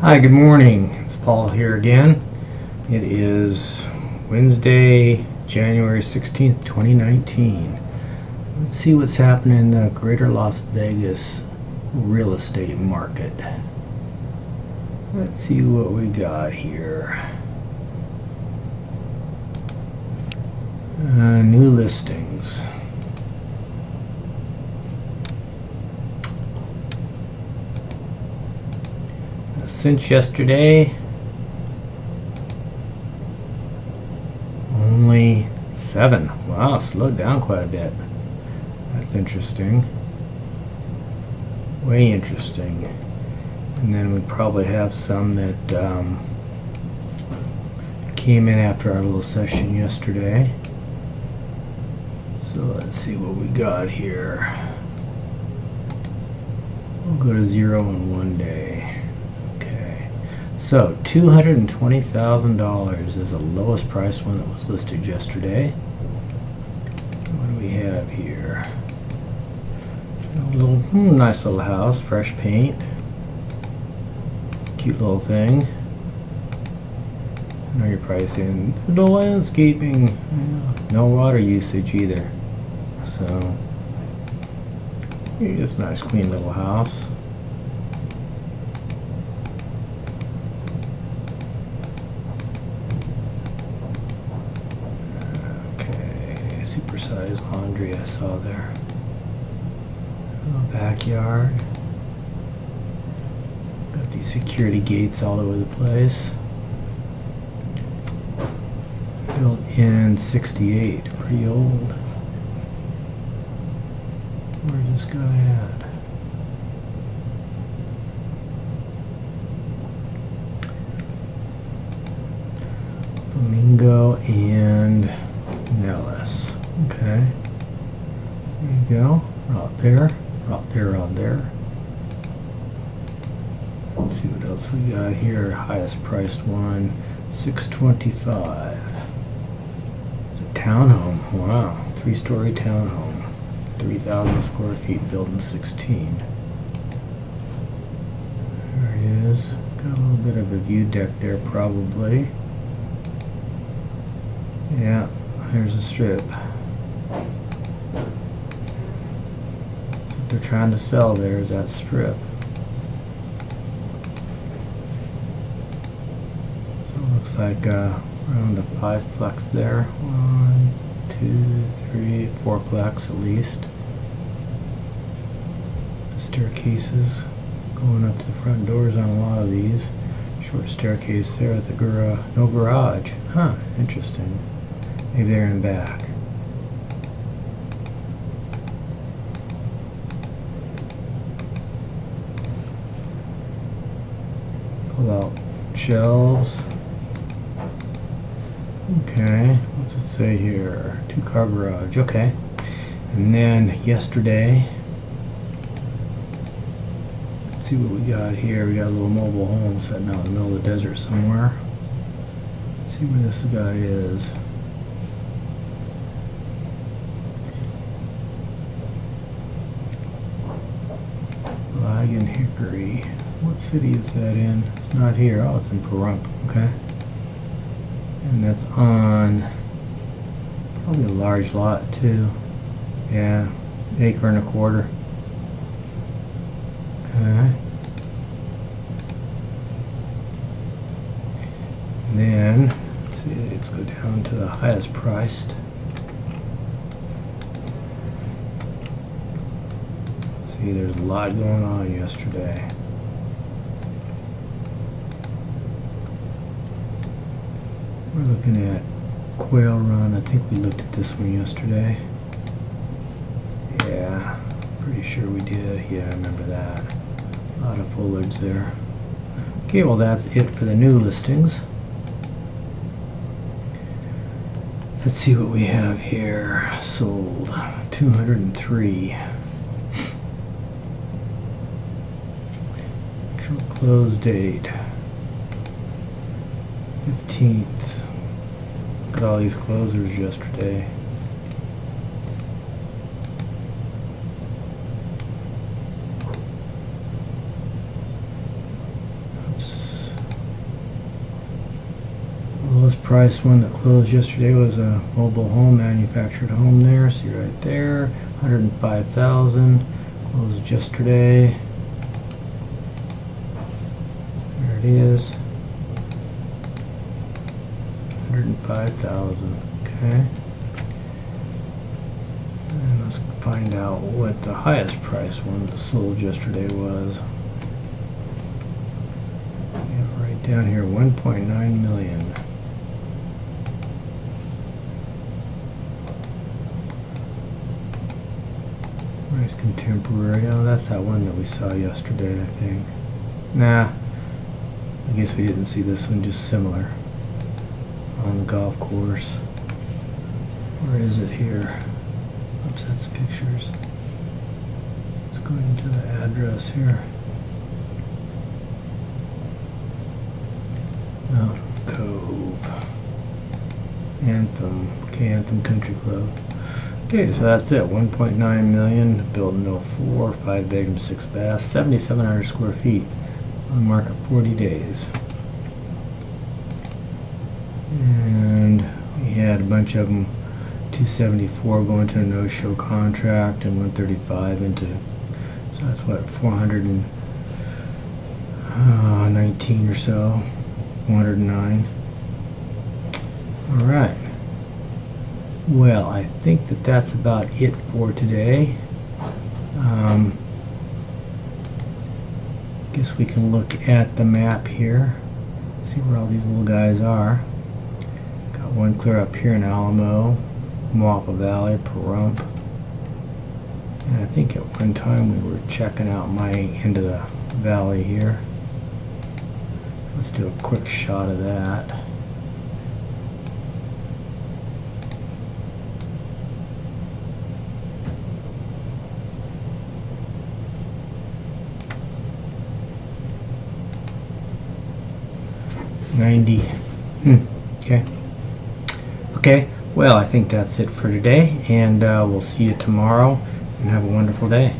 Hi, good morning. It's Paul here again. It is Wednesday, January 16th, 2019. Let's see what's happening in the greater Las Vegas real estate market. Let's see what we got here. New listings. Since yesterday, only 7. Wow, slowed down quite a bit. That's interesting. Way interesting. And then we probably have some that came in after our little session yesterday. So let's see what we got here. We'll go to 0 in 1 day. So $220,000 is the lowest price one that was listed yesterday. What do we have here? A little nice little house, fresh paint, cute little thing. I know you're probably saying the landscaping, no water usage either. So just nice, clean little house. Supersized laundry I saw there. Backyard. Got these security gates all over the place. Built in '68, pretty old. Where's this guy at? Flamingo and Nellis. Okay, there you go. Out there, out there, out there. Let's see what else we got here. Highest priced one, $625. It's a townhome. Wow, 3-story townhome, 3,000 square feet, built in '16. There it is. Got a little bit of a view deck there, probably. Yeah, there's a strip. What they're trying to sell there is that strip. So it looks like around a 5-plex there. 1, 2, 3, 4-plex at least. Staircases going up to the front doors on a lot of these. Short staircase there at the garage. No garage. Huh, interesting. Maybe they're in the back. Pull out shelves. Okay, what's it say here? 2-car garage. Okay. And then yesterday, let's see what we got here. We got a little mobile home sitting out in the middle of the desert somewhere. Let's see where this guy is. Hickory. What city is that in? It's not here. Oh, it's in Pahrump. Okay. And that's on probably a large lot too. Yeah, 1.25 acres. Okay. And then let's see. Let's go down to the highest priced. See, there's a lot going on yesterday. We're looking at Quail Run. I think we looked at this one yesterday. Yeah, pretty sure we did. Yeah, I remember that. A lot of foliage there. Okay, well that's it for the new listings. Let's see what we have here. Sold 203. Close date 15th. Look at all these closers yesterday. Oops. price one that closed yesterday was a mobile home, manufactured home there. See right there, 105,000. Closed yesterday. There it is. 105,000. Okay. And let's find out what the highest price one that sold yesterday was. Yeah, right down here, 1.9 million. Nice contemporary. Oh, that's that one that we saw yesterday, I think. Nah, I guess we didn't see this one, just similar. On the golf course. Where is it here? Oops, that's pictures. Let's go into the address here. Mountain Cove. Anthem. Okay, Anthem Country Club. Okay, so that's it. 1.9 million. Built in 04. 5 bedroom, 6 baths. 7,700 square feet. On the market 40 days. And we had a bunch of them. 274 going to a no-show contract and 135 into, so that's what, 419 or so, 109. All right. Well, I think that that's about it for today. Guess we can look at the map here, see where all these little guys are. Got one clear up here in Alamo, Malpa Valley, Pahrump. And I think at one time we were checking out my end of the valley here. Let's do a quick shot of that. Okay. Okay. Well, I think that's it for today, and we'll see you tomorrow, and have a wonderful day.